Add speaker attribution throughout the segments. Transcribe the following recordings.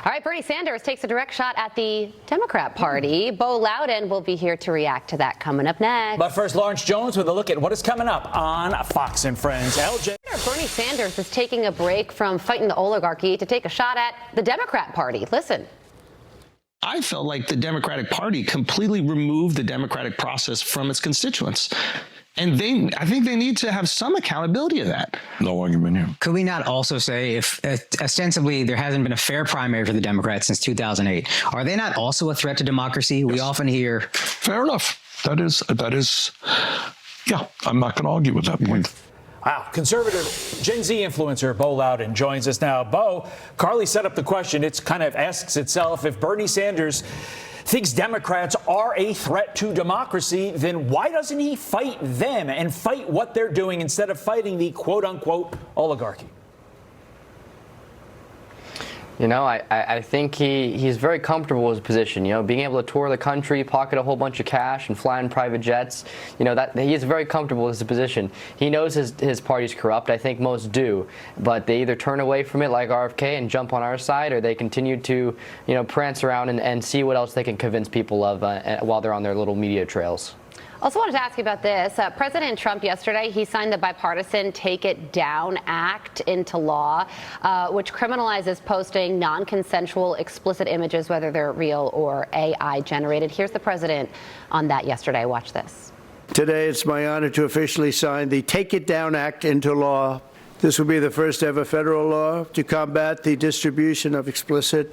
Speaker 1: All right, Bernie Sanders takes a direct shot at the Democrat Party. Bo Loudon will be here to react to that coming up next.
Speaker 2: But first, Lawrence Jones with a look at what is coming up on Fox and Friends. LJ.
Speaker 1: Bernie Sanders is taking a break from fighting the oligarchy to take a shot at the Democrat Party. Listen.
Speaker 3: I felt like the Democratic Party completely removed the democratic process from its constituents. And I think they need to have some accountability of that.
Speaker 4: No argument here.
Speaker 5: Could we not also say if ostensibly there hasn't been a fair primary for the Democrats since 2008, are they not also a threat to democracy? Yes. We often hear.
Speaker 4: Fair enough. That is, yeah, I'm not going to argue with that point.
Speaker 2: Wow. Conservative Gen Z influencer Bo Loudon joins us now. Bo, Carly set up the question. It kind of asks itself, if Bernie Sanders thinks Democrats are a threat to democracy, then why doesn't he fight them and fight what they're doing instead of fighting the quote-unquote oligarchy?
Speaker 6: You know, I think he's very comfortable with his position. You know, being able to tour the country, pocket a whole bunch of cash, and fly in private jets. You know, that he is very comfortable with his position. He knows his party's corrupt. I think most do, but they either turn away from it like RFK and jump on our side, or they continue to, you know, prance around and see what else they can convince people of while they're on their little media trails.
Speaker 1: Also wanted to ask you about this. President Trump yesterday, he signed the bipartisan Take It Down Act into law, which criminalizes posting non-consensual explicit images, whether they're real or AI generated. Here's the president on that yesterday. Watch this.
Speaker 7: Today, it's my honor to officially sign the Take It Down Act into law. This will be the first ever federal law to combat the distribution of explicit,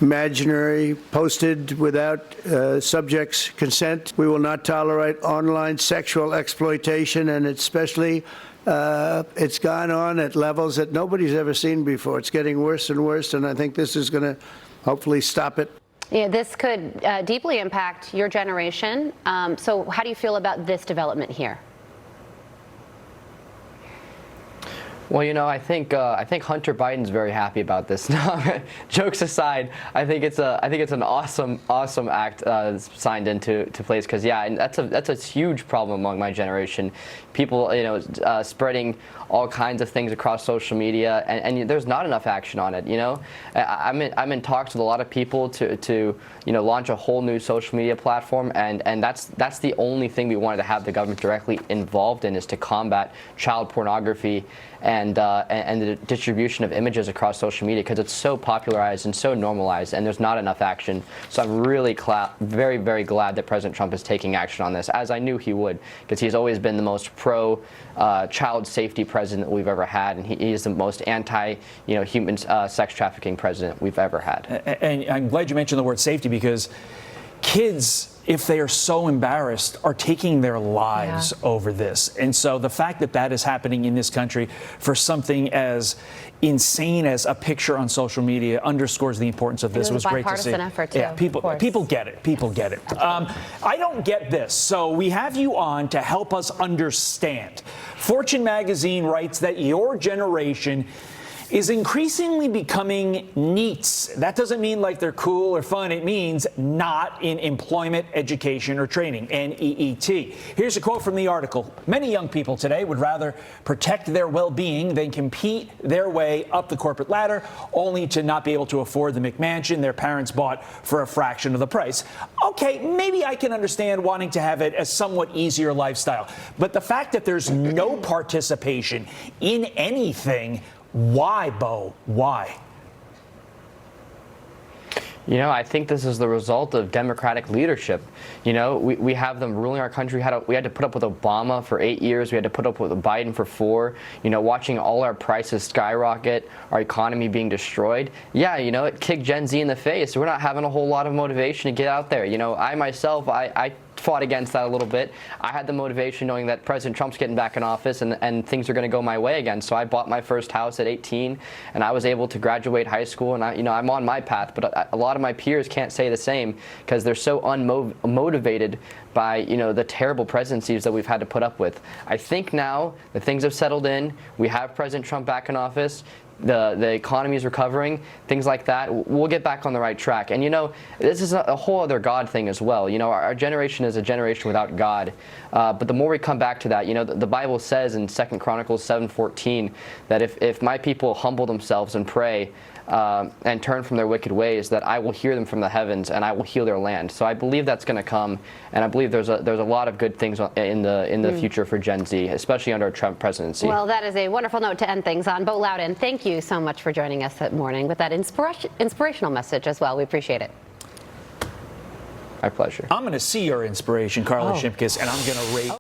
Speaker 7: imaginary, posted without subjects' consent. We will not tolerate online sexual exploitation, and especially it's gone on at levels that nobody's ever seen before. It's getting worse and worse, and I think this is going to hopefully stop it.
Speaker 1: Yeah, this could deeply impact your generation. So how do you feel about this development here?
Speaker 6: Well, you know, I think Hunter Biden's very happy about this. Jokes aside, I think it's an awesome act signed into place, because yeah, and that's a huge problem among my generation. People, you know, spreading all kinds of things across social media, and there's not enough action on it. You know, I'm in talks with a lot of people to you know, launch a whole new social media platform, and that's the only thing we wanted to have the government directly involved in, is to combat child pornography and the distribution of images across social media, because it's so popularized and so normalized, and there's not enough action. So I'm really very, very glad that President Trump is taking action on this, as I knew he would, because he's always been the most pro child safety president we've ever had, and he is the most anti, you know, human sex trafficking president we've ever had.
Speaker 2: And I'm glad you mentioned the word safety, because kids, if they are so embarrassed, are taking their lives over this. And so the fact that that is happening in this country for something as insane as a picture on social media underscores the importance of this. It was great to see.
Speaker 1: Effort too,
Speaker 2: yeah, people get it. People get it. I don't get this. So we have you on to help us understand. Fortune magazine writes that your generation is increasingly becoming NEETs. That doesn't mean like they're cool or fun. It means not in employment, education, or training, NEET. Here's a quote from the article. Many young people today would rather protect their well-being than compete their way up the corporate ladder, only to not be able to afford the McMansion their parents bought for a fraction of the price. Okay, maybe I can understand wanting to have it a somewhat easier lifestyle. But the fact that there's no participation in anything, why, Bo? Why?
Speaker 6: You know, I think this is the result of democratic leadership. You know, we have them ruling our country. We had to put up with Obama for 8 years. We had to put up with Biden for 4. You know, watching all our prices skyrocket, our economy being destroyed. Yeah, you know, it kicked Gen Z in the face. We're not having a whole lot of motivation to get out there. You know, I myself, I fought against that a little bit. I had the motivation knowing that President Trump's getting back in office and things are going to go my way again. So I bought my first house at 18, and I was able to graduate high school, and I'm on my path. But a lot of my peers can't say the same, because they're so unmotivated by, you know, the terrible presidencies that we've had to put up with. I think now that things have settled in, we have President Trump back in office, the economy is recovering, things like that, we'll get back on the right track. And, you know, this is a whole other God thing as well. You know, our generation is a generation without God. But the more we come back to that, you know, the Bible says in 2 Chronicles 7:14 that if my people humble themselves and pray, and turn from their wicked ways, that I will hear them from the heavens and I will heal their land. So I believe that's going to come, and I believe there's a lot of good things in the future for Gen Z, especially under a Trump presidency.
Speaker 1: Well, that is a wonderful note to end things on. Bo Loudon, thank you so much for joining us that morning with that inspirational message as well. We appreciate it.
Speaker 6: My pleasure.
Speaker 2: I'm going to see your inspiration, Carla Shimkus, and I'm going to rate.